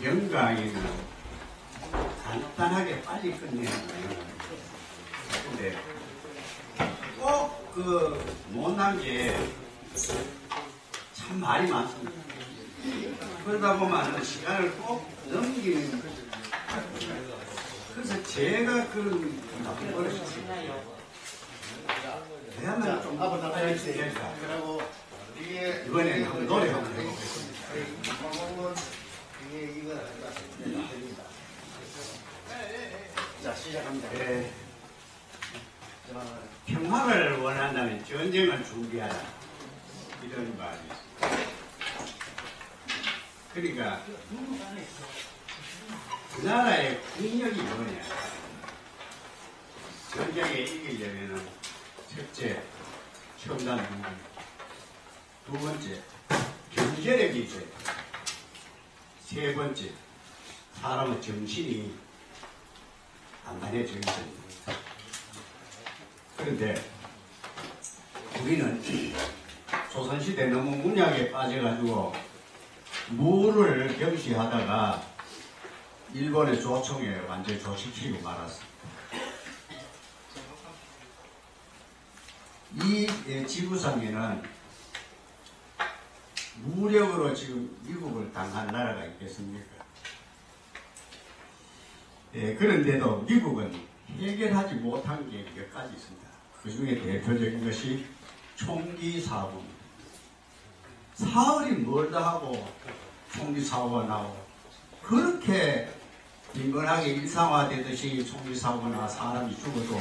영광이는 간단하게 빨리 끝내는 거예요. 근데 꼭 그 못난 게 참 말이 많습니다. 그러다 보면 시간을 꼭 넘기는 거죠. 그래서 제가 그런 나쁜 버릇이 있어요. 왜냐면 좀 빨리 되니까. 그리고 이게 이번에는 한번 노래 한번 해보겠습니다. 이게 이거 됩니다. 자, 시작합니다. 네. 평화를 원한다면 전쟁을 준비하라. 이런 말이 있습니다. 그러니까 그 나라의 국력이 뭐냐. 전쟁에 이기려면 첫째, 첨단 무기. 두 번째, 경제력이 있어야 돼. 세 번째, 사람의 정신이 단단해져야 됩니다. 그런데 우리는 조선시대 너무 문약에 빠져가지고 무를 경시하다가 일본의 조총에 완전히 조시키고 말았습니다. 이 지구상에는 무력으로 지금 미국을 당한 나라가 있겠습니까? 그런데도 미국은 해결하지 못한 게 몇 가지 있습니다. 그 중에 대표적인 것이 총기 사고입니다. 사흘이 멀다 하고 총기 사고가 나오고 그렇게 빈번하게 일상화되듯이 총기 사고나 사람이 죽어도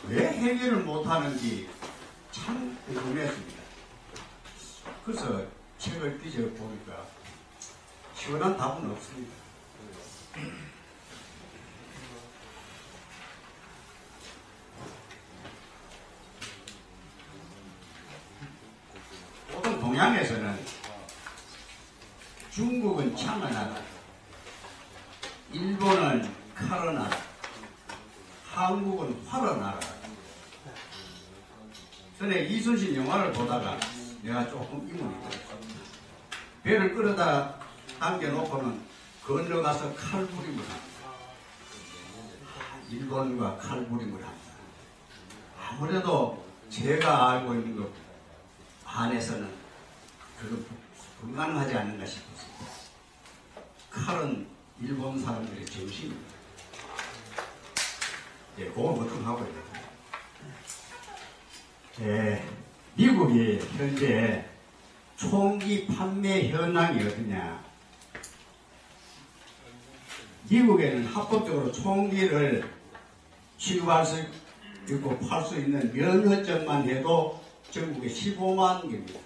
왜 해결을 못하는지 참 궁금했습니다. 그래서 책을 뒤져보니까 시원한 답은 없습니다. 보통 동양에서는 중국은 창의 나라, 일본은 칼의 나라, 한국은 활의 나라. 전에 이순신 영화를 보다가 내가 조금 이문이 들었어. 배를 끌어다 당겨놓고는 건너가서 칼부림을 합니다. 일본과 칼부림을 합니다. 아무래도 제가 알고 있는 것 안에서는 그건 불가능하지 않는가 싶었습니다. 칼은 일본 사람들의 정신입니다. 그거 보통 하고 있습니다. 미국이 현재 총기 판매 현황이 어떠냐. 미국에는 합법적으로 총기를 취급할 수 있고 팔 수 있는 면허증만 해도 전국에 15만 개입니다.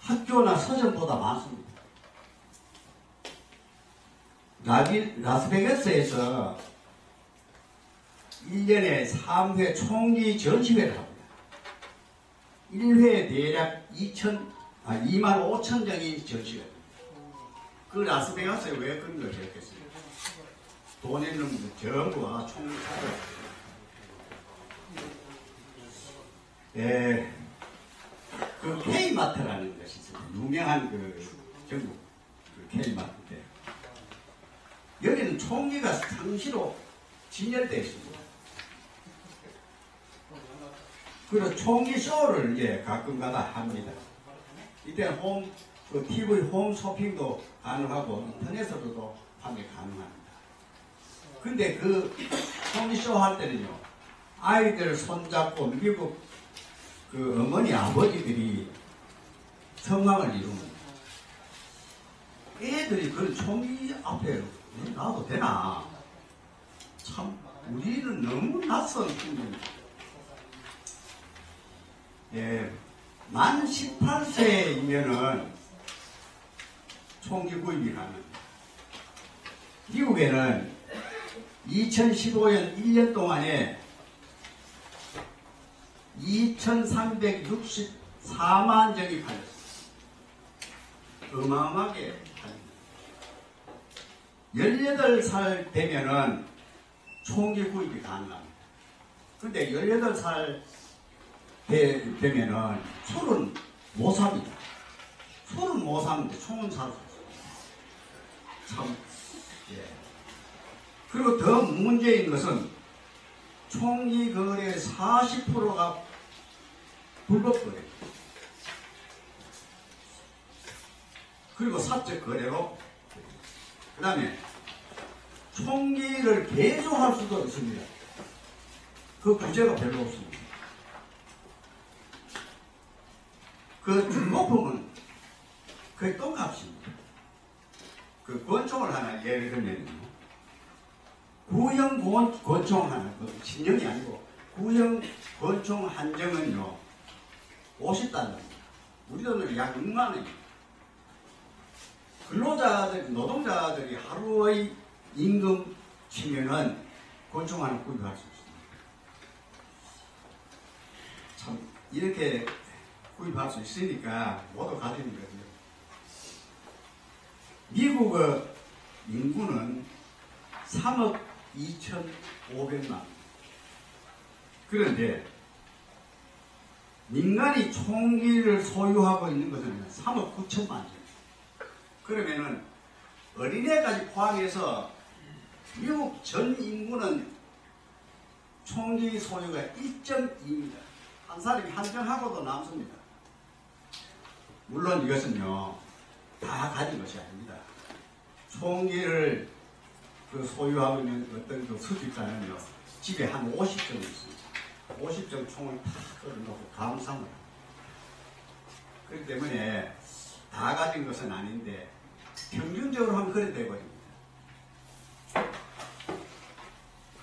학교나 서점보다 많습니다. 라스베가스에서 1년에 3회 총기 전시회를 합니다. 1회에 대략 2만 5천 장이 전시회입니다. 그 라스베가스에 왜 그런 걸 했겠습니까? 돈 있는 분들 전부 와 총기 사고. 그 K마트라는 것이 있습니다. 유명한 전국 K마트인데 여기는 총기가 상시로 진열되어 있습니다. 그리고 총기 쇼를 이제 가끔가다 합니다. 이때는 TV 홈 쇼핑도 가능하고 인터넷으로도 판매 가능합니다. 근데 그 총기 쇼 할 때는요, 아이들 손잡고 미국 그 어머니 아버지들이 성황을 이루는 애들이 그런 총기 앞에 놔도 되나? 참 우리는 너무 낯선 풍경입니다. 만 18세이면은 총기 구입이 가능합니다. 미국에는 2015년 1년 동안에 2,364만 정이 팔렸습니다. 어마어마하게 팔립니다. 18살 되면은 총기 구입이 가능합니다. 근데 18살 되면은 술은 못 삽니다. 술은 못 사는데 총은 살 수 있어요. 참, 예. 그리고 더 문제인 것은 총기 거래 40%가 불법 거래. 그리고 사적 거래로. 그 다음에 총기를 개조할 수도 있습니다. 그 규제가 별로 없습니다. 그 중고품은 거의 똥값입니다. 그 권총을 하나 예를 들면 구형 권총 하나, 신형이 아니고 구형 권총 한정은요 50달러입니다. 우리 돈으로 약 6만 원입니다. 근로자들, 노동자들이 하루의 임금 치면은 권총 하나 구입할 수 있습니다. 참 이렇게 구입할 수 있으니까 모두 가지는 거죠. 미국의 인구는 3억 2,500만. 그런데 민간이 총기를 소유하고 있는 것은 3억 9천만. 그러면은 어린애까지 포함해서 미국 전 인구는 총기 소유가 1.2입니다. 한 사람이 한정하고도 남습니다. 물론 이것은요 다 가진 것이 아닙니다. 총기를 소유하고 있는 어떤 그 수집가는요 집에 한 50정 있습니다. 50정 총을 다 끌어놓고 감상을 합니다. 그렇기 때문에 다 가진 것은 아닌데 평균적으로 하면 그래 되거든요.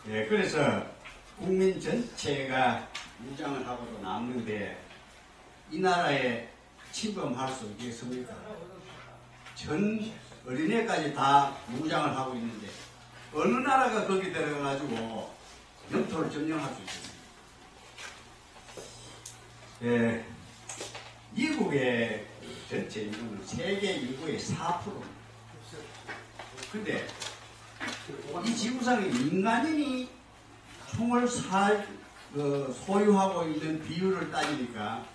예, 그래서 국민 전체가 무장을 하고도 남는데 이 나라에 침범할 수 있겠습니까? 전 어린애까지 다 무장을 하고 있는데 어느 나라가 거기 들어가가지고 영토를 점령할 수 있습니까? 예, 미국의 전체 인구는 세계 인구의 4%입니다. 근데 이 지구상에 민간인이 총을 소유하고 있는 비율을 따지니까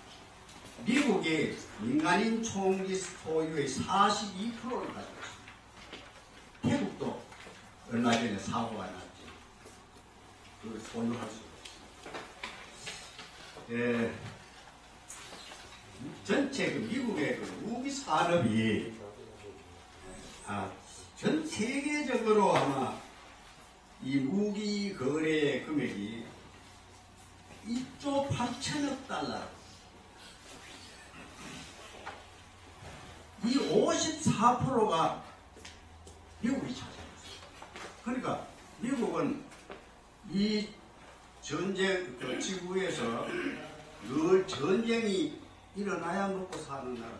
미국이 민간인 총기 소유의 42%를 가지고 있습니다. 태국도 얼마 전에 사고가 났지. 그걸 소유할 수가 없습니다. 예, 전체 미국의 무기 산업이 전 세계적으로 아마 이 무기 거래 금액이 1조 8천억 달러. 이 54%가 미국이 차지했어요. 그러니까 미국은 이 전쟁, 지구에서 늘 전쟁이 일어나야 먹고 사는 나라.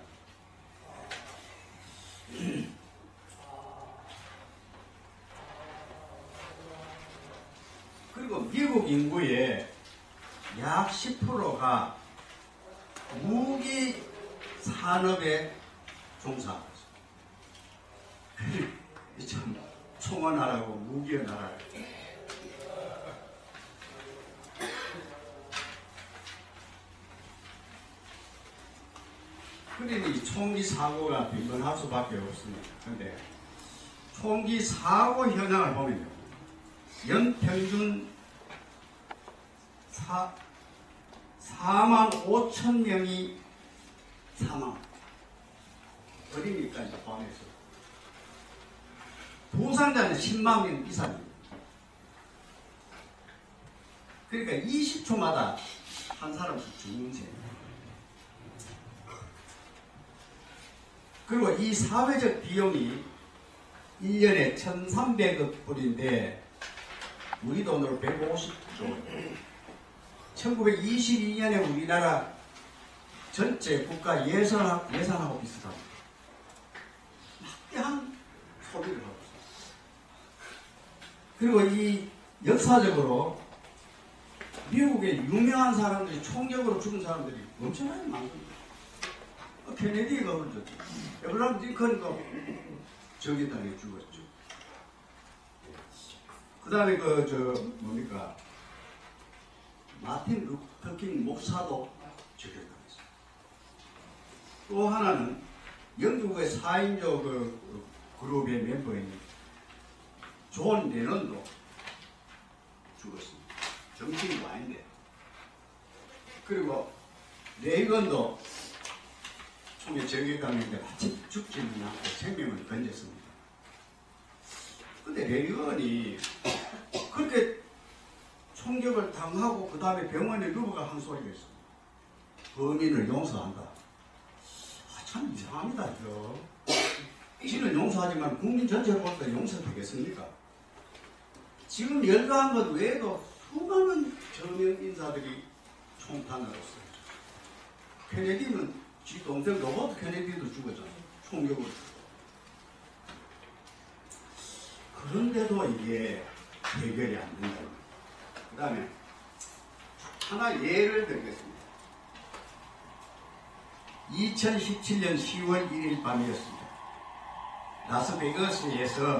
그리고 미국 인구의 약 10%가 무기 산업에 종사하고 있습니다. 참 총의 나라고 무기의 나라. 그러니 총기 사고가 빈번할 수밖에 없습니다. 그런데 총기 사고 현황을 보면요, 연평균 4만 5천 명이 사망. 어린이까지 포함해서. 부상자는 10만 명 이상입니다. 그러니까 20초마다 한 사람씩 죽는 셈입니다. 그리고 이 사회적 비용이 1년에 1,300억 불인데 우리 돈으로 150조. 1922년에 우리나라 전체 국가 예산하고 비슷합니다. 막대한 소비를 하고 있습니다. 그리고 이 역사적으로 미국의 유명한 사람들이 총격으로 죽은 사람들이 엄청나게 많습니다. 케네디가 그러죠. 에브라임 링컨도 저기다가 죽었죠. 그 다음에 뭡니까? 마틴 루터킹 목사도 죽였다고 했어요. 또 하나는 영국의 4인조 그룹의 멤버인 존 레넌도 죽었습니다. 정치인도 아닌데. 그리고 레이건도 총에 저격당했는데 마침 죽지는 않고 생명을 건졌습니다. 근데 레이건이 그렇게 총격을 당하고 그 다음에 병원에 누워가 한 소리가 있습니다. 범인을 용서한다. 참 이상합니다. 이거. 지는 용서하지만 국민 전체를 볼 때 용서되겠습니까? 지금 열거한 것 외에도 수많은 저명 인사들이 총탄을 했어요. 케네디는 지 동생 로버트 케네디도 죽었잖아요. 총격으로 죽고. 그런데도 이게 해결이 안 된다. 그 다음에 하나 예를 들겠습니다. 2017년 10월 1일 밤이었습니다. 라스베이거스에서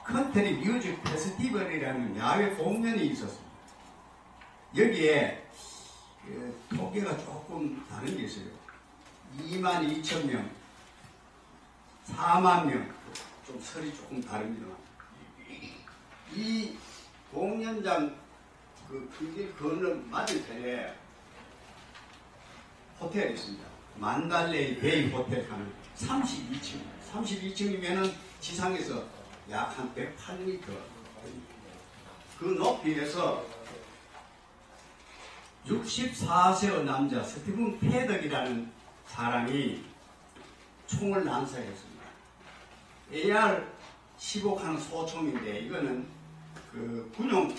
컨트리 뮤직 페스티벌이라는 야외 공연이 있었습니다. 여기에 통계가 조금 다른 게 있어요. 22,000명, 40,000명, 좀 설이 조금 다릅니다. 이 공연장 그 길 건너 맞은편에 호텔이 있습니다. 만달레이 베이 호텔 하는 32층. 32층이면은 지상에서 약 한 108m. 그 높이에서 64세의 남자 스티븐 패덕이라는 사람이 총을 난사했습니다. AR-15 하는 소총인데 이거는 그 군용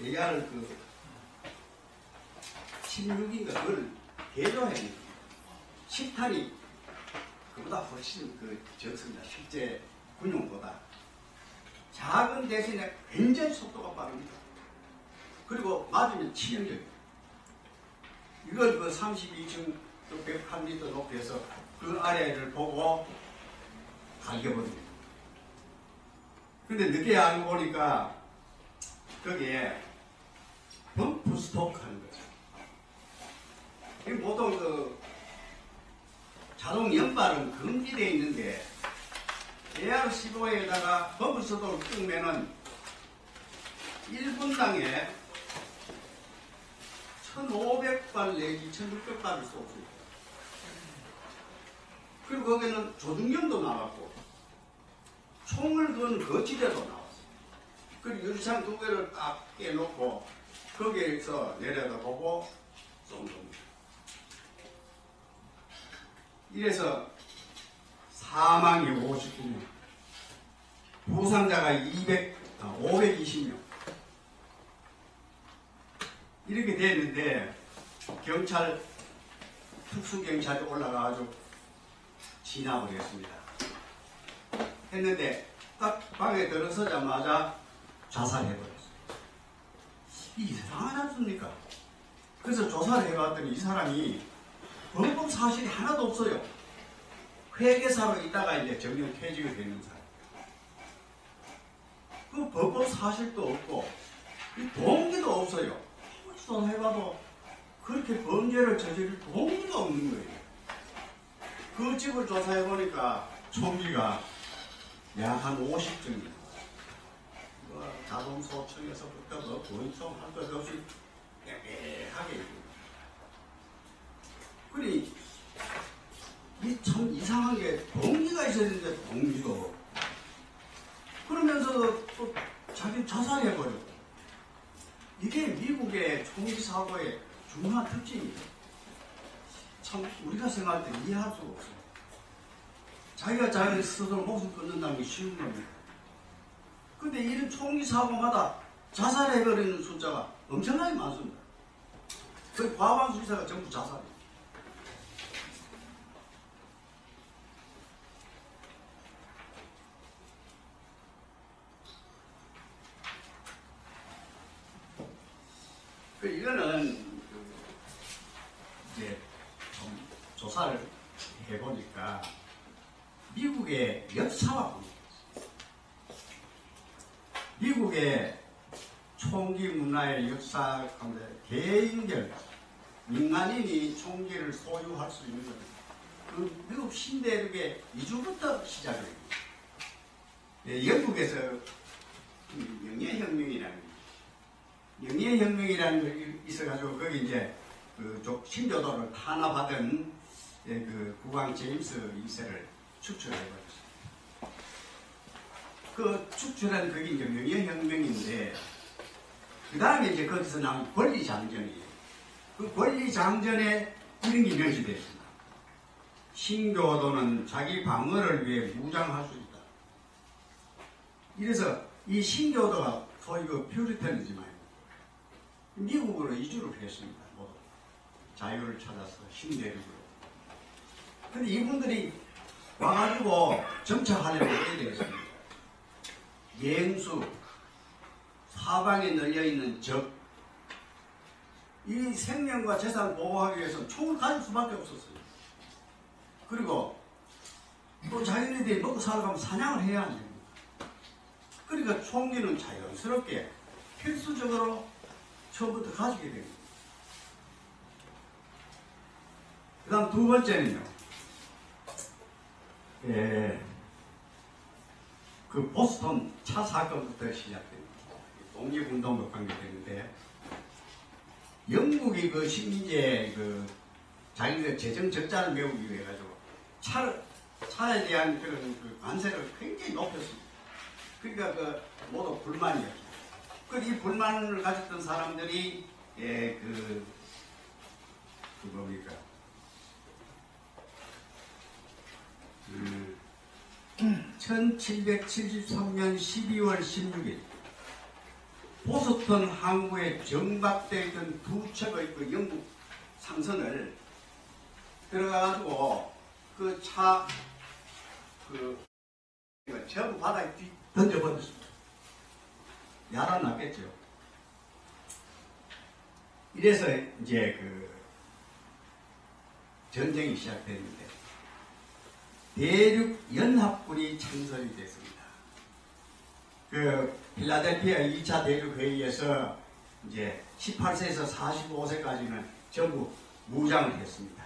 AR 16인가 그걸 개조했는데 식탄이 그보다 훨씬 적습니다. 실제 군용보다. 작은 대신에 굉장히 속도가 빠릅니다. 그리고 맞으면 치명적이에요. 이걸 32층 108m 높이에서 그 아래를 보고 갈겨버립니다. 근데 늦게 알고 보니까 거기에 범프 스토크 하는 거죠. 보통 자동 연발은 금지되어 있는데 AR-15에다가 범프 스토크를 끄면은 1분당에 1,500발 내지 1,600발을 쏠 수 있어요. 그리고 거기는 조준경도 나왔고 총을 건 거치대도 나왔어요. 그리고 유리창 2개를 딱 깨놓고 거기에서 내려다보고 쏜 겁니다. 이래서 사망이 59명, 부상자가 520명. 이렇게 됐는데 특수경찰이 올라가가지고 진압을 했습니다. 했는데 딱 방에 들어서자마자 자살해버렸어요. 이게 이상하지 않습니까? 그래서 조사를 해봤더니 이 사람이 범법 사실이 하나도 없어요. 회계사로 있다가 이제 정년 퇴직이 되는 사람. 그 범법 사실도 없고 이 동기도 없어요. 조사해봐도 그렇게 범죄를 저지를 동기가 없는 거예요. 그 집을 조사해보니까 총기가 약 한 50점. 자동 소총에서부터 권총 할 것 없이 깨끗하게 있고. 그러니 이 참 이상한 게 동기가 있어야 되는데 동기가 없고. 그러면서 또 자기 자살해버렸고. 이게 미국의 총기 사고의 중요한 특징입니다. 참 우리가 생각할 때 이해할 수가 없어요. 자기가 자기 스스로 목숨 끊는다는 게 쉬운 겁니다. 근데 이런 총기 사고마다 자살해버리는 숫자가 엄청나게 많습니다. 거의 과반수 이상가 전부 자살입니다. 이거는 이제 좀 조사를 해보니까 미국의 역사와 관계있어요. 미국의 총기 문화의 역사 가운데 개인별 민간인이 총기를 소유할 수 있는 겁니다. 그 미국 신대륙의 이주부터 시작을 했습니다. 예, 영국에서 영예혁명이라는 게 있어가지고 거기 이제 그 신교도를 탄압하던 그 국왕 제임스 2세를 축출해버렸습니다. 그 축출한 그게 이제 명예혁명인데 그 다음에 이제 거기서 나온 권리장전이에요. 그 권리장전에 이런 게 명시되었습니다. 신교도는 자기 방어를 위해 무장할 수 있다. 이래서 이 신교도가 소위 그 퓨리탄이지만 미국으로 이주를 했습니다. 모두 자유를 찾아서 신대륙으로. 근데 이분들이 와가지고 정착하려면 어떻게 되겠습니까? 예행수, 사방에 널려있는 적, 이 생명과 재산을 보호하기 위해서 총을 가질 수밖에 없었어요. 그리고 또 자기네들이 먹고 살아가면 사냥을 해야 안 됩니다. 그러니까 총기는 자연스럽게 필수적으로 처음부터 가지게 됩니다. 그 다음 두 번째는요. 그 보스턴 차 사건부터 시작됩니다. 독립운동과 관계되는데 영국이 그 식민지에 그 자기들 재정 적자를 메우기 위해 가지고 차에 대한 그런 그 관세를 굉장히 높였습니다. 그러니까 그 모두 불만이었죠. 이 불만을 가졌던 사람들이 뭡니까? 1773년 12월 16일 보스턴 항구에 정박되어 있던 두 척의 그 영국 상선을 들어가가지고 그 차 전부 바다에 던져버렸습니다. 야단났겠죠. 이래서 이제 그 전쟁이 시작됐는데 대륙 연합군이 창설이 됐습니다. 그 필라델피아 2차 대륙 회의에서 이제 18세에서 45세까지는 전부 무장을 했습니다.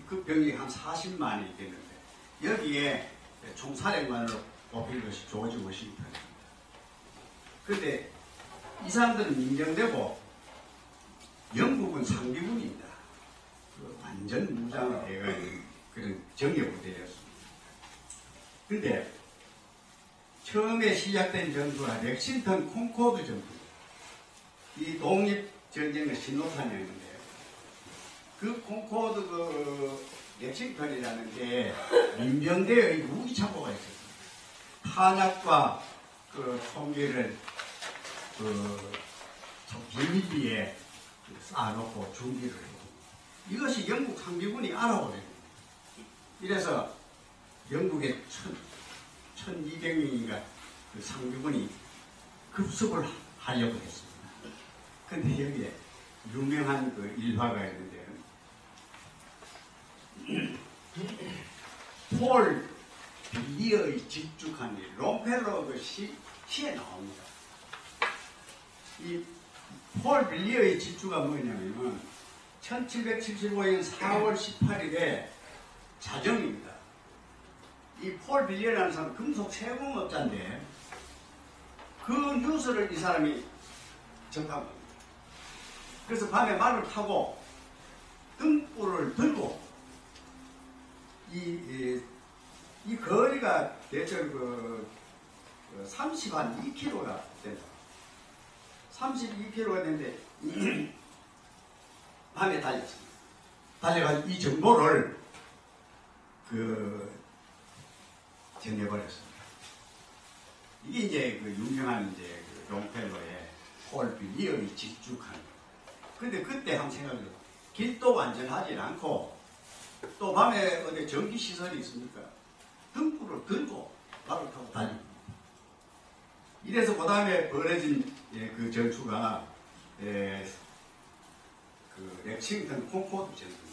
그 병력이 한 40만이 되는데 여기에 총사령관으로 뽑힌 것이 조지 워싱턴입니다. 그런데 이 사람들은 인정되고 영국은 상비군입니다. 완전 무장을 해가지고 그런 정예부대였습니다. 그런데 처음에 시작된 전투가 렉싱턴 콩코드 전투입니다. 이 독립전쟁의 신호탄이었는데 그 콩코드 그 렉싱턴이라는 게 민병대의 무기 창고가 있었습니다. 탄약과 그 총기를 비밀리에 쌓아놓고 준비를 했고 이것이 영국 상비군이 알아보냅니다. 이래서 영국의 1200명인가 그 상비군이 급습을 하려고 했습니다. 근데 여기에 유명한 그 일화가 있는데 폴 빌리의 집중한 롱펠러 그 시에 나옵니다. 이 폴 빌리의 집주가 뭐냐면은 1775년 4월 18일에 자정입니다. 이 폴 빌리라는 사람은 금속 세공업자인데 그 뉴스를 이 사람이 접한 겁니다. 그래서 밤에 말을 타고 등불을 들고 이 거리가 대략 32km가 된다. 32km가 되는데 밤에 달렸습니다. 달려가지고 이 정보를 전해버렸습니다. 이게 이제 그 유명한 이제 그 롱펠러의 폴 빌리의 직죽한. 근데 그때 한번 생각해요. 길도 완전하지 않고 또 밤에 어디 전기 시설이 있습니까? 등불을 들고 말을 타고 달립니다. 이래서 그 다음에 벌어진 그 전투가 그 렉싱턴 콩코드 전투입니다.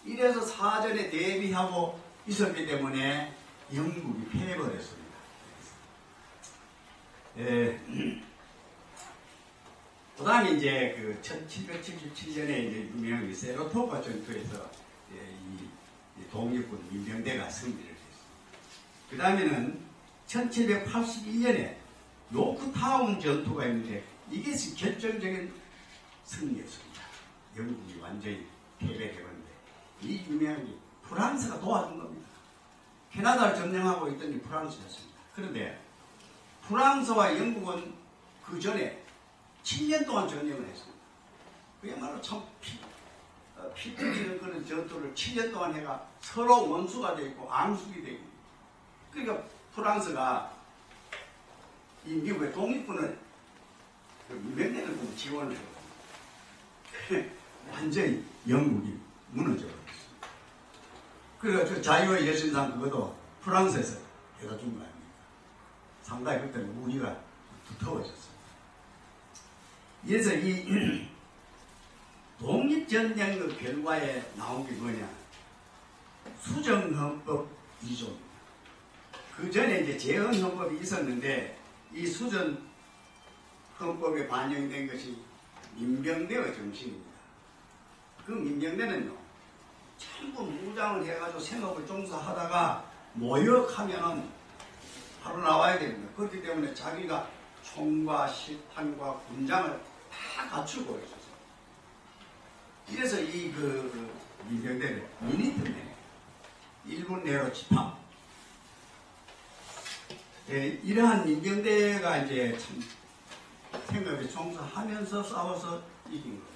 이래서 사전에 대비하고 있었기 때문에 영국이 패해버렸습니다. 그 다음에 이제 그 1777년에 이제 유명한 세라토가 전투에서 이 독립군 민병대가 승리를 했습니다. 그 다음에는 1781년에 요크타운 전투가 있는데 이게 결정적인 승리였습니다. 영국이 완전히 패배해버렸는데 이 유명한 게 프랑스가 도와준 겁니다. 캐나다를 점령하고 있던 게 프랑스였습니다. 그런데 프랑스와 영국은 그 전에 7년 동안 전쟁을 했습니다. 그야말로 참 피 튀기는 그런 전투를 7년 동안 해가 서로 원수가 되어 있고 앙숙이 되어 있고, 그러니까 프랑스가 이 미국의 독립군을 민병대를 지원을 해요. 완전히 영국이 무너져 버렸습니다. 그래서 저 자유의 여신상 그것도 프랑스에서 해다 준 거 아닙니까? 상당히 그때는 우리가 두터워졌습니다. 그래서 이 독립전쟁 결과에 나온 게 뭐냐? 수정헌법 2조입니다. 그 전에 이제 제헌헌법이 있었는데 이 수정헌법에 반영된 것이 민병대의 정신입니다. 그 민병대는요, 전부 무장을 해가지고 생업을 종사하다가 모욕하면은 바로 나와야 됩니다. 그렇기 때문에 자기가 총과 실탄과 군장을 다 갖추고 있었어요. 이래서 이 민병대를 미니트 내에 1분 내로 집합. 이러한 민병대가 이제 참 생업에 종사하면서 싸워서 이긴 겁니다.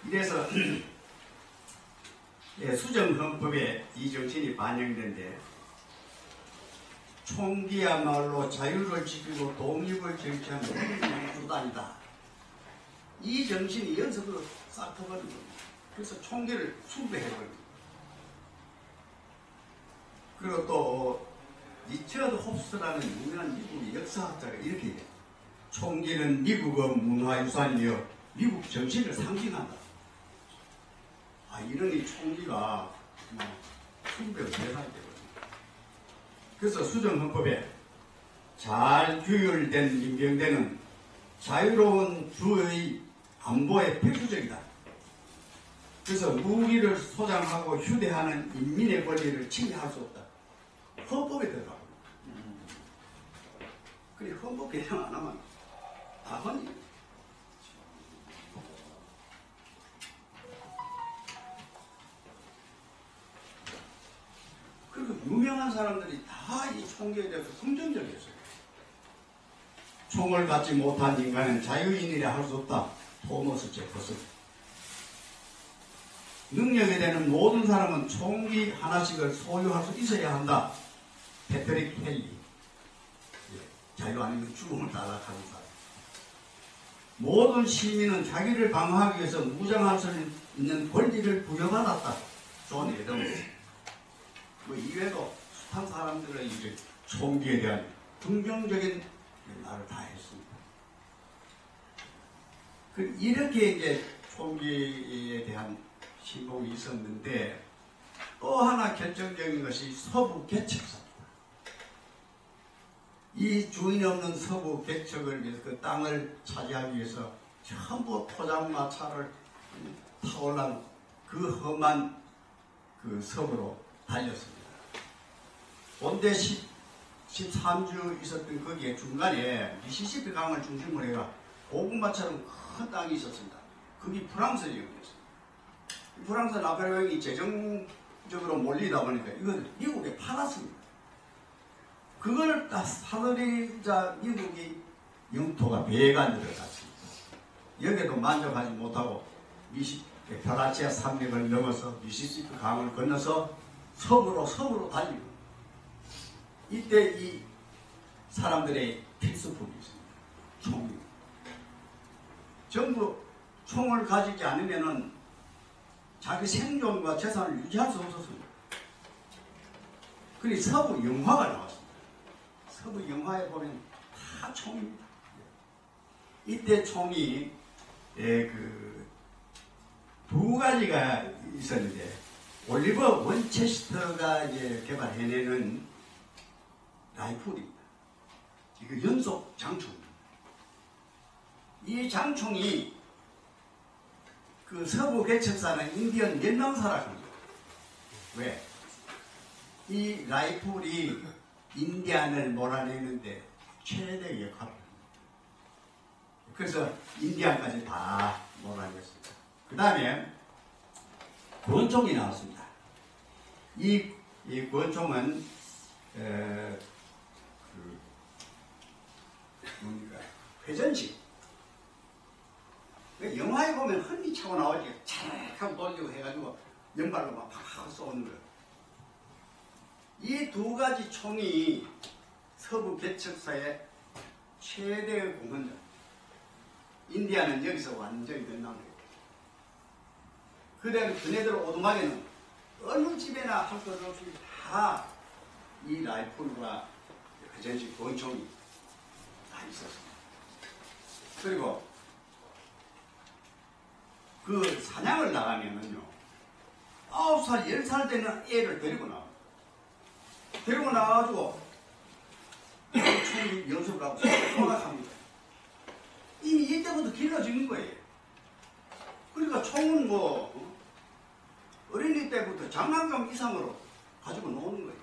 이래서 수정헌법에 이 정신이 반영된데, 총기야말로 자유를 지키고 독립을 쟁취하는 수단이다. 이 정신이 연속으로 싹 터버린 겁니다. 그래서 총기를 숭배해버린 겁니다. 그리고 또 리처드 홉스라는 유명한 미국의 역사학자가 이렇게 얘기해요. 총기는 미국의 문화유산이며 미국 정신을 상징한다. 이러니 총기가 숭배의 대상이 되거든요. 그래서 수정헌법에 잘 규율된 민병대는 자유로운 주의 안보에 필수적이다. 그래서 무기를 소장하고 휴대하는 인민의 권리를 침해할 수 없다. 헌법에 들어가고. 그래, 헌법 개정 안 하면 다 헌입니다. 그리고 유명한 사람들이 다 이 총기에 대해서 긍정적이었어요. 총을 갖지 못한 인간은 자유인이라 할 수 없다. 토머스 제퍼슨. 능력이 되는 모든 사람은 총기 하나씩을 소유할 수 있어야 한다. 패트릭 헬리. 자유 아니면 죽음을 따라가는 사람. 모든 시민은 자기를 방어하기 위해서 무장할 수 있는 권리를 부여받았다. 존 애덤스. 그 이외에도 숱한 사람들의 이제 총기에 대한 긍정적인 말을 다 했습니다. 이렇게 이제 총기에 대한 신봉이 있었는데, 또 하나 결정적인 것이 서부 개척사입니다. 이 주인이 없는 서부 개척을 위해서 그 땅을 차지하기 위해서 전부 포장마차를 타올란 그 험한 그 섬으로 달렸습니다. 본대 13주 있었던 거기에 중간에 미시시피 강을 중심으로 해가 고구마처럼 큰 땅이 있었습니다. 그게 프랑스 지역이었습니다. 프랑스 나폴레옹이 재정적으로 몰리다 보니까 이걸 미국에 팔았습니다. 그걸 다 사들이자 미국이 영토가 배관으로 갔습니다. 여기에도 만족하지 못하고 펠라치아 산맥을 넘어서 미시시피 강을 건너서 서부로 달리고, 이때 이 사람들의 필수품이 있습니다. 총입니다. 전부 총을 가지지 않으면은 자기 생존과 재산을 유지할 수 없었습니다. 그리 서부 영화가 나왔습니다. 서부 영화에 보면 다 총입니다. 이때 총이 두 가지가 있었는데, 올리버 원체스터가 이제 개발해내는 라이플입니다. 이거 연속 장총입니다. 이 장총이 그 서부 개척사는 인디언 몇 명 살았습니다. 왜? 이 라이플이 인디안을 몰아내는데 최대 역할을 합니다. 그래서 인디안까지 다 몰아냈습니다. 그 다음에 권총이 나왔습니다. 이 권총은 회전식. 영화에 보면 흔히 차고 나오지. 차락 하고 돌리고 해가지고 연발로 막 팍팍 쏘는 거예요. 이 두 가지 총이 서부 개척사의 최대의 공헌자. 인디아는 여기서 완전히 끝난 거예요. 그대로 그네들 오두막에는 어느 집에나 할 것 없이 다 이 라이플과 회전식 권총이 다 있었습니다. 그리고 그 사냥을 나가면은요, 9살, 10살 되는 애를 데리고 나와요. 데리고 나와가지고 총기 연습을 하고 소각합니다. 이미 이때부터 길러지는 거예요. 그러니까 총은 뭐 어린이 때부터 장난감 이상으로 가지고 노는 거예요.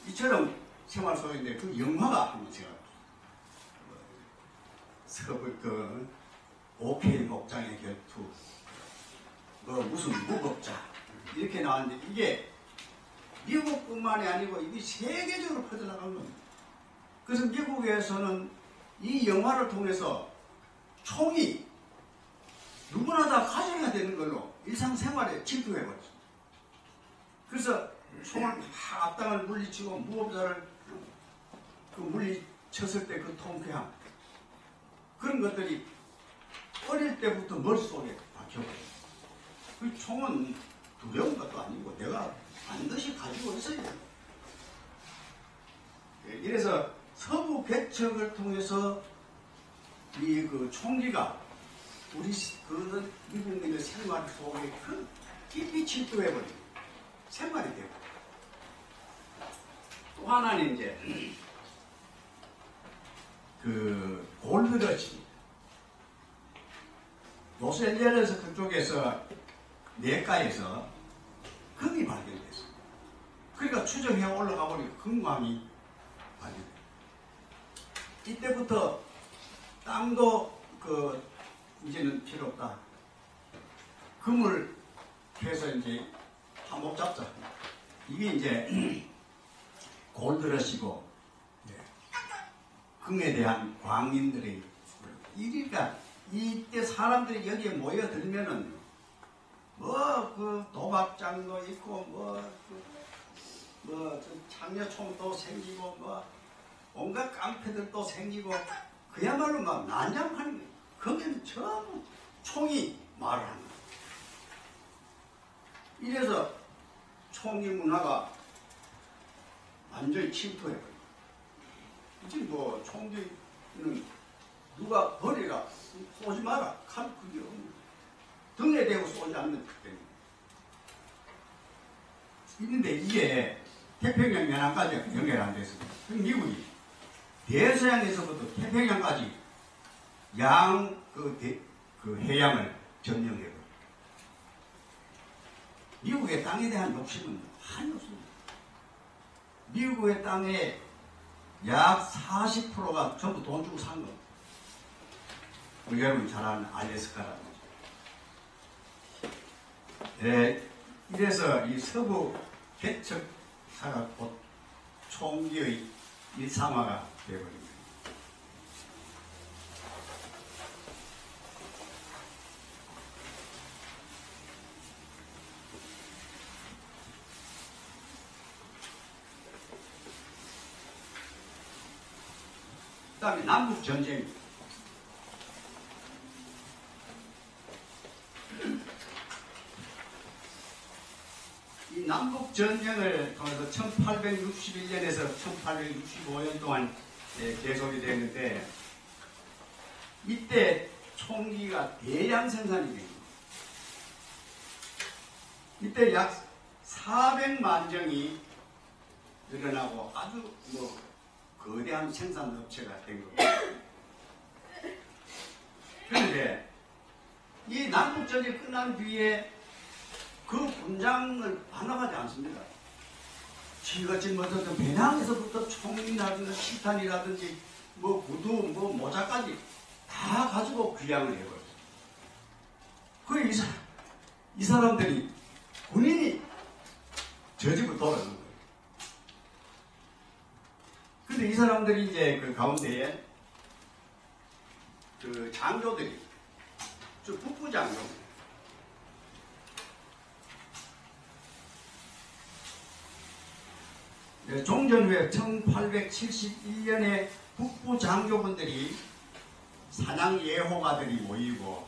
이처럼 생활 속인데 그 영화가 한번 제가 서부 오케이 목장의 결투, 무슨 무법자 이렇게 나왔는데 이게 미국뿐만이 아니고 이게 세계적으로 퍼져나간 겁니다. 그래서 미국에서는 이 영화를 통해서 총이 누구나 다 가져야 되는 걸로 일상생활에 침투해버렸습니다. 그래서 총을 막 앞당을 물리치고 무법자를 물리쳤을 때 그 통쾌함, 그런 것들이 어릴 때부터 머릿속에 박혀버려요. 그 총은 두려운 것도 아니고 내가 반드시 가지고 있어야 돼요. 이래서 서부 개척을 통해서 이 총기가 우리 미국민의 생활 속에 큰 깊이 침투해버리고 생활이 되고, 또 하나는 이제 골드러시입니다. 로스앤젤레스 그쪽에서 내과에서 금이 발견됐어요. 그러니까 추정해 올라가 보니까 금광이 발견돼요. 이때부터 땅도 이제는 필요 없다. 금을 캐서 이제 한몫 잡자. 이게 이제 골드러시고, 금에 대한 광인들의 일이니까 이때 사람들이 여기에 모여들면은 도박장도 있고 장려총도 생기고 온갖 깡패들도 생기고 그야말로 막 난장하는 거예요. 거기는 전부 총이 말을 하는 거예요. 이래서 총기 문화가 완전히 침투해버려요. 이제 총기는 누가 버리라, 쏘지 마라, 칼 그게 없는 거예요. 등에 대고 쏘지 않는 특징이 있는데 이게 태평양 연안까지 연결 안 됐습니다. 미국이 대서양에서부터 태평양까지 해양을 점령해버려요. 미국의 땅에 대한 욕심은 한이 없습니다. 미국의 땅에 약 40%가 전부 돈 주고 산 겁니다. 여러분 잘 아는 알래스카라는 거죠. 이래서 이 서부 개척사가 곧 총기의 일상화가 되어버립니다. 그 다음에 남북전쟁입니다. 이 남북전쟁을 통해서 1861년에서 1865년 동안 계속이 되는데 이때 총기가 대량 생산이 됩니다. 이때 약 400만 정이 늘어나고 아주 거대한 생산업체가 된 겁니다. 그런데 이 남북전쟁이 끝난 뒤에 그 군장을 반납하지 않습니다. 지같이 뭐든 배낭에서부터 총이라든지 실탄이라든지 뭐 구두 뭐 모자까지 다 가지고 귀향을 해버렸어요. 이 사람들이 군인이 저 집을 돌아오는 거예요. 근데 이 사람들이 이제 그 가운데에 그 장교들이 저 북부 장교 종전 후에 1871년에 북부 장교분들이 사냥 예호가들이 모이고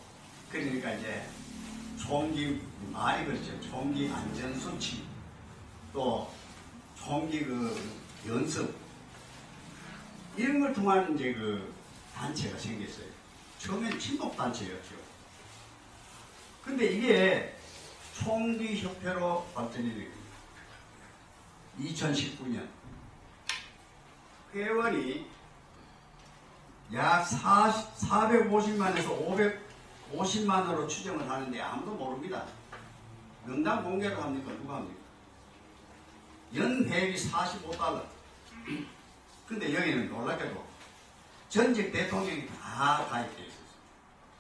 그러니까 이제 총기 말이 그렇죠. 총기 안전수치 또 총기 그 연습 이런 걸 통한 이제 그 단체가 생겼어요. 처음엔 친목 단체였죠. 근데 이게 총기 협회로 발전이 됩니다. 2019년 회원이 약 450만에서 550만으로 추정을 하는데 아무도 모릅니다. 명단 공개를 합니까? 누가 합니까? 연회비 45달러. 근데 여기는 놀랍게도 전직 대통령이 다 가입되어 있었어요.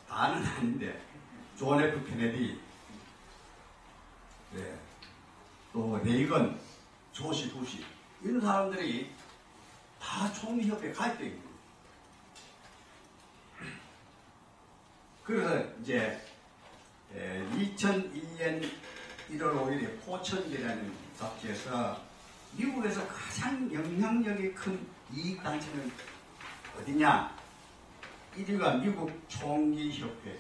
다는 아닌데 존 F 케네디, 네. 또 레이건, 조시, 부시 이런 사람들이 다 총리협회에 가입되어 있는 거예요. 그래서 이제 2001년 1월 5일에 포천지라는 잡지에서 미국에서 가장 영향력이 큰 이익단체는 어디냐? 1위가 미국 총기협회.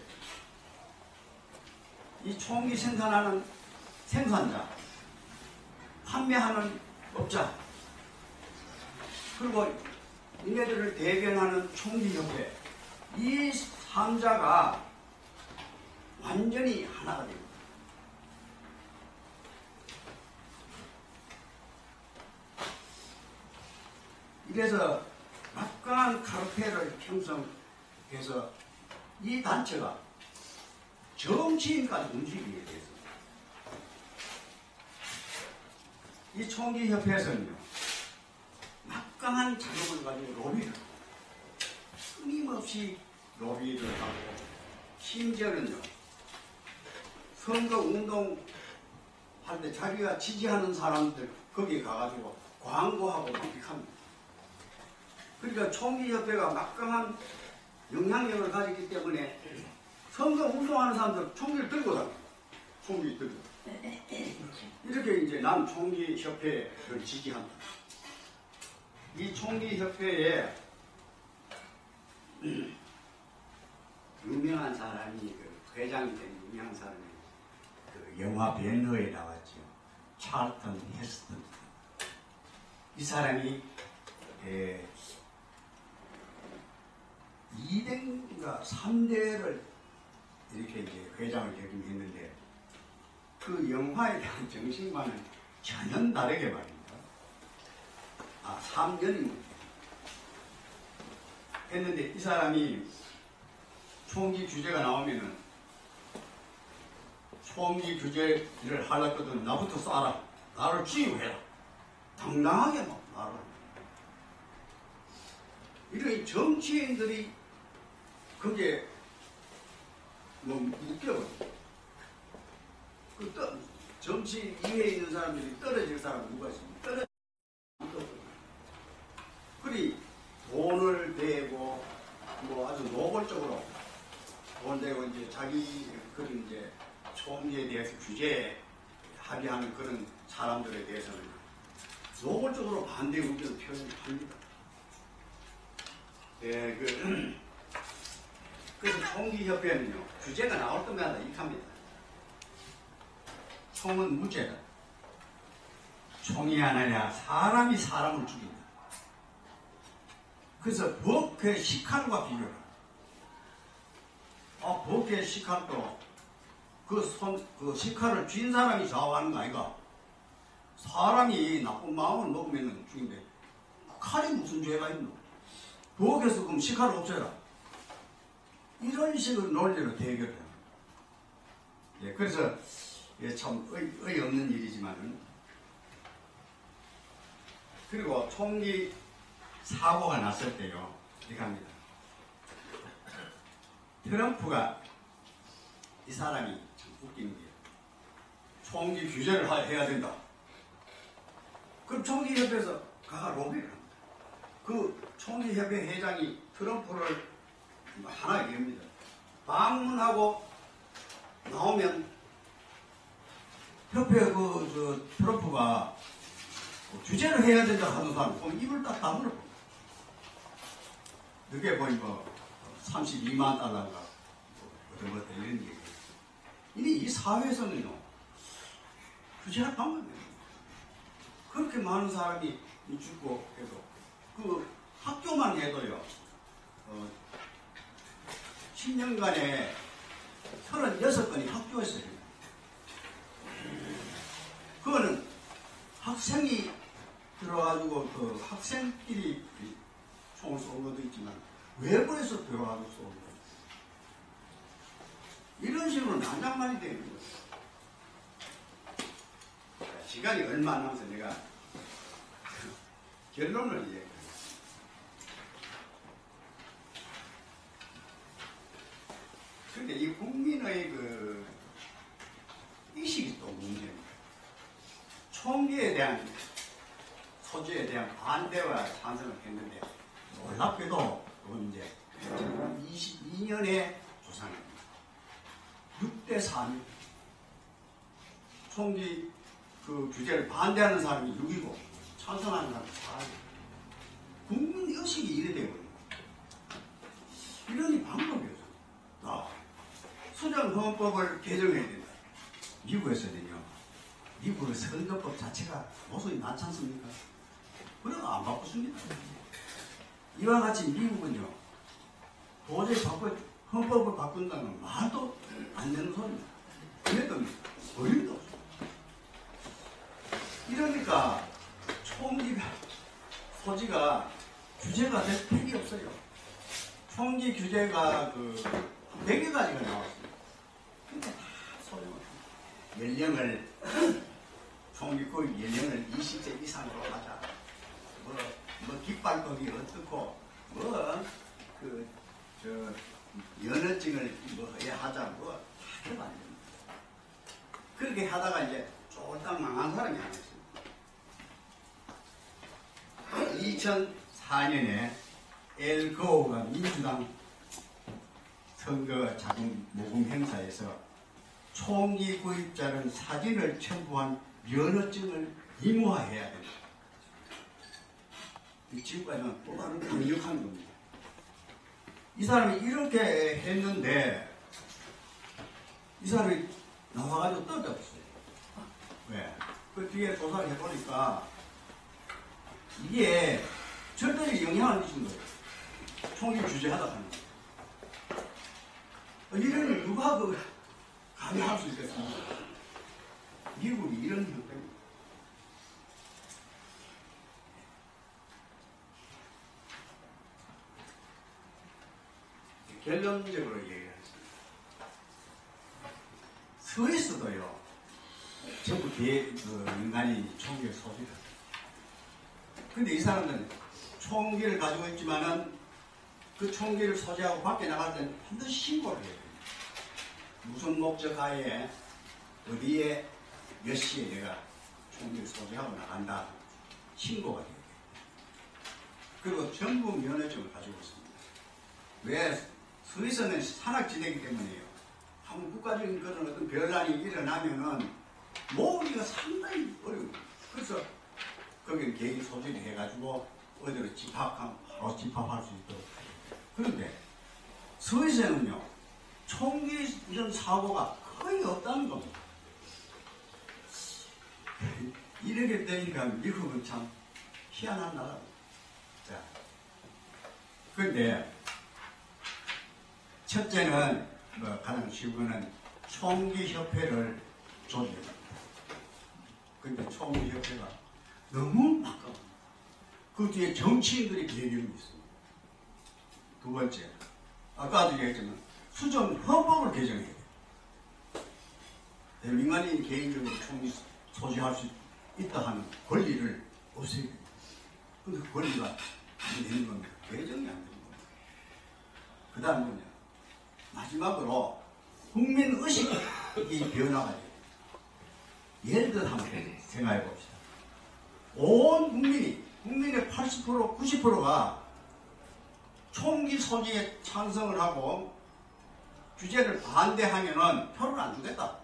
이 총기 생산하는 생산자, 판매하는 업자, 그리고 이네들을 대변하는 총기협회. 이 3자가 완전히 하나가 됩니다. 이래서 막강한 카르텔을 형성해서 이 단체가 정치인까지 움직이게 됐습니다. 이 총기협회에서는요, 막강한 자금을 가지고 로비를 끊임없이 로비를 하고, 심지어는요, 선거 운동 할 때 자기가 지지하는 사람들 거기 가가지고 광고하고 막 이렇게 합니다. 그러니까 총기협회가 막강한 영향력을 가지기 때문에 선거 운동하는 사람들 총기를 들고 다닙니다. 총기 들고. 이렇게 이제 난 총기협회를 지지한다. 이 총기협회에 유명한 사람이 그 회장이 된 유명한 사람이 그 영화 벤허에 나왔죠. 찰턴 헤스턴. 이 사람이 2대인가 3대를 이렇게 이제 회장을 역임했는데 그 영화에 대한 정신과는 전혀 다르게 말입니다. 3년입니다. 했는데 이 사람이 총기 규제가 나오면은 총기 규제를 하려거든 나부터 쏴라. 나를 지휘해라. 당당하게 막 말을. 이렇게 정치인들이 그게 뭐 웃겨. 정치 위에 있는 사람들이 떨어질 사람 누가 있습니까? 떨어질 그리 돈을 대고 뭐 아주 노골적으로 돈 대고 이제 자기 그런 이제 총기에 대해서 규제 합의하는 그런 사람들에 대해서는 노골적으로 반대 의견을 표현합니다. 그래서 총기협회는요, 규제가 나올 때마다 이익합니다. 총은 무죄다. 총이 아니라 사람이 사람을 죽인다. 그래서 법회 식칼과 비교를 합니다. 법회 식칼도 그 식칼을 쥔 사람이 좌우하는 거 아이가? 사람이 나쁜 마음을 먹으면 죽인데 칼이 무슨 죄가 있노? 부엌에서 그럼 식칼을 없애라. 이런 식으로 논리로 대결해요. 그래서 이게 참 어이없는 일이지만은. 그리고 총기 사고가 났을 때요, 이렇게 합니다. 트럼프가, 이 사람이 참 웃기는 게, 총기 규제를 해야 된다. 그럼 총기협회에서 가가 로비를 합니다. 그 총기협회 회장이 트럼프를 하나 얘기합니다. 방문하고 나오면 협회 트럼프가 규제를 해야 된다 하는 사람 보면 입을 딱 다물어. 그게 거의 32만 달러인가 뭐 이런 얘기. 이미 이 사회에서는요 규제할 방법이 없어요. 그렇게 많은 사람이 죽고 해도 그 학교만 해도요 10년간에 36건이 학교에서 해요. 그거는 학생이 들어가지고 그 학생끼리 총을 쏜 것도 있지만 외부에서 들어가지고 쏜 거예요. 이런 식으로 난장만이 되는 거예요. 시간이 얼마 안 남아서 내가 결론을 얘기해요. 그런데 이 국민의 그 의식이 또 문제입니다. 총기에 대한 소지에 대한 반대와 찬성을 했는데 놀랍게도 그건 이제 22년에 조상입니다. 6대4입니다. 총기 그 규제를 반대하는 사람이 6이고 찬성하는 사람이 4이고 국민 의식이 이래 되거든요. 이러니 방법이 없어요. 수정헌법을 개정해야 된다. 미국에서는요. 미국의 선거법 자체가 모순이 많지 않습니까? 그래도 안 바꾸십니다. 이와 같이 미국은요. 도저히 헌법을 바꾼다는 말도 안 되는 소리입니다. 그래도 어림도 없어요. 이러니까 총기가 소지가 규제가 될 필요이 없어요. 총기 규제가 4개가지가 나왔습니다. 근데 다 소용없어요. 연령을 총기 구입 연령을 20세 이상으로 하자. 뭐 깃발법이 어떻고 면허증을 해야 하자 다 해도 안 됩니다. 그렇게 하다가 이제 쫄딱 망한 사람이 하나 있습니다. 2004년에 엘 거우가 민주당 선거 자금 모금 행사에서 총기 구입자는 사진을 첨부한 면허증을 의무화해야 된다. 지금까지는 또 다른 강력한 겁니다. 이 사람이 이렇게 했는데 이 사람이 나와가지고 떠들었어요. 왜? 그 뒤에 조사를 해보니까 이게 절대로 영향을 미친 거예요. 총기 규제하다 하는 거예요. 이런 누가 감히 할 수 있겠습니까? 미국이 이런 형태입니다. 결론적으로 얘기하겠습니다. 스위스도요, 전부 인간이 총기를 소지합니다. 근데 이 사람들은 총기를 가지고 있지만은 그 총기를 소지하고 밖에 나갈 때는 반드시 신고를 해야 됩니다. 무슨 목적 하에 어디에 몇 시에 내가 총기를 소지하고 나간다. 신고가 돼야 됩니다. 그리고 전부 면허증을 가지고 있습니다. 왜? 스위스는 산악지대이기 때문에요. 한번 국가적인 그런 어떤 변란이 일어나면은 모으기가 상당히 어려워요. 그래서 거기는 개인 소지를 해가지고 어디로 바로 집합할 수 있도록. 그런데 스위스에는요, 총기 이런 사고가 거의 없다는 겁니다. 이렇게 되니까 미국은 참 희한한 나라입니다. 자, 그런데 첫째는 가장 쉬운 거는 총기협회를 조직합니다. 그런데 총기협회가 너무 막강합니다. 그 뒤에 정치인들이 배경이 있습니다. 두 번째, 아까도 얘기했지만 수정 헌법을 개정해야 돼요. 민간인이 개인적으로 총기 소지할 수 있다 하는 권리를 없애야 됩니다. 근데 그 권리가 안 되는 겁니다. 개정이 안 되는 겁니다. 그 다음 뭐냐. 마지막으로 국민의식이 변화가 돼요. 예를 들어 한번 생각해 봅시다. 온 국민의 80%, 90%가 총기 소지에 찬성을 하고 규제를 반대하면은 표를 안 주겠다.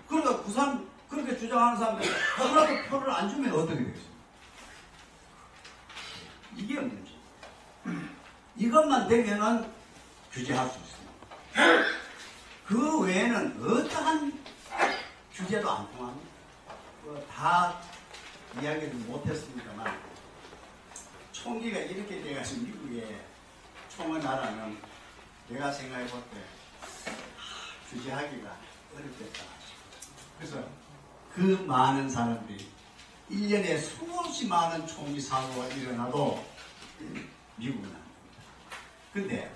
그러니까 그 사람, 그렇게 주장하는 사람들이 그라도 표를 안 주면 어떻게 되겠습니까? 이게 문제. 이것만 되면은 규제할 수 있습니다. 그 외에는 어떠한 규제도 안 통합니다. 다 이야기를 못했습니다만 총기가 이렇게 돼가지고 미국에 총을 말하면 내가 생각해 볼 때 규제하기가 어렵겠다. 그래서 그 많은 사람들이 1년에 수없이 많은 총기 사고가 일어나도 미국은 안 됩니다. 근데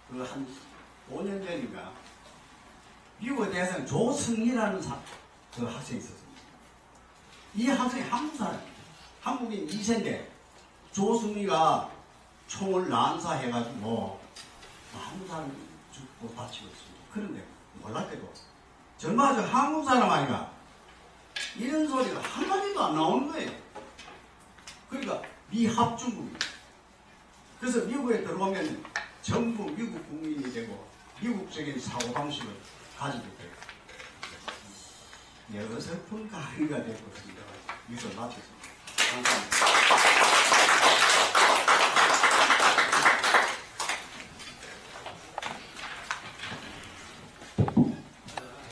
그 한 5년 전인가 미국에 대해서는 조승희라는 그 학생이 있었습니다. 이 학생이 한국 사람입니다. 한국인 2세인데 조승희가 총을 난사해가지고 한국 사람이 죽고 다치고 있습니다. 그런데 놀랍게도 전마저 한국 사람 아이가 이런 소리가 한마디도 안 나오는 거예요. 그러니까 미합중국입니다. 그래서 미국에 들어오면 전부 미국 국민이 되고 미국적인 사고방식을 가지게 돼요. 네, 어설픈 강의가 되고 있습니다. 여기서 마치겠습니다. 감사합니다.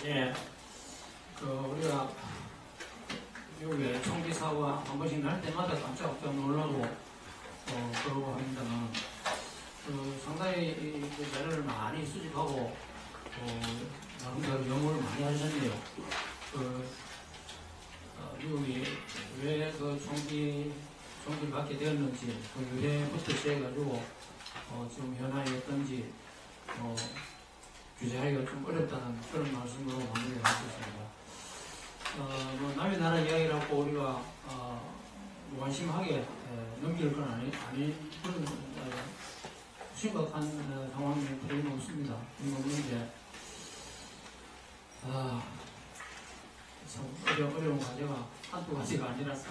예, 우리가 미국에 총기 사고가 한 번씩 날 때마다 깜짝깜짝 놀라고 그러고 합니다만 상당히 자료를 많이 수집하고 나름대로 연구를 많이 하셨네요. 미국이 왜 그 총기를 갖게 되었는지 그 유래부터 시작해가지고 지금 현황이 어떤지 규제하기가 좀 어렵다는 그런 말씀으로 마무리를 하셨습니다. 뭐 남의 나라 이야기라고 우리가 무관심하게 넘길 건 아닌 그런 심각한 상황이 틀림없습니다. 틀림없는데 참 어려운 과제가 한두 가지가 아니라서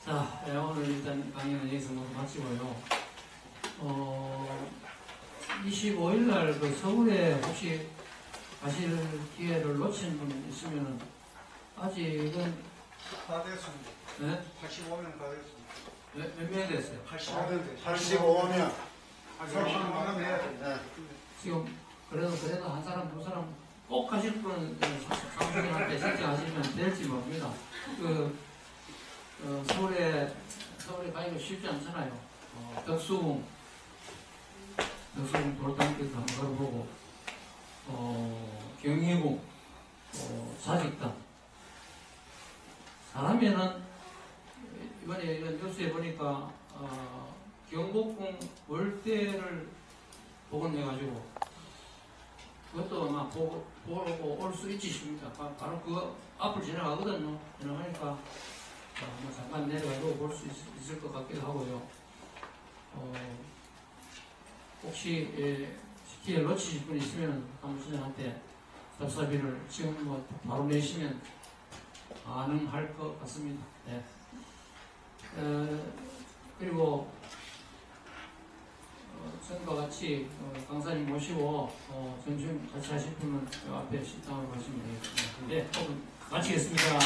자 오늘 일단 강의는 여기서 모두 마치고요. 25일날 그 서울에 혹시 가실 기회를 놓친 분 있으면 아직은 다 됐습니다. 네? 85명 다 됐습니다. 몇 명이 됐어요? 85명 85명. 85명 해야 됩니다. 지금 그래도 한 사람 두 사람 꼭 가실 분은 상주님한테 신청하시면 될지 모릅니다. 서울에 가기가 쉽지 않잖아요. 덕수궁 돌담길도 한번 걸어보고 경희궁 자직당 사람에는 이번에 이런 뉴스에 보니까 경복궁 월대를 복원해가지고 그것도 아마 보고 올 수 있지 싶습니다. 바로 그 앞을 지나가거든요. 지나가니까 뭐 잠깐 내려가도 볼 수 있을 것 같기도 하고요. 혹시 기회 놓치실 분이 있으면 사무실장한테 답사비를 지금 뭐 바로 내시면 가능할 것 같습니다. 네. 그리고 전과 같이 강사님 모시고 점심 같이 하실 분은 앞에 식당으로 가시면 되겠습니다. 네, 오늘 마치겠습니다.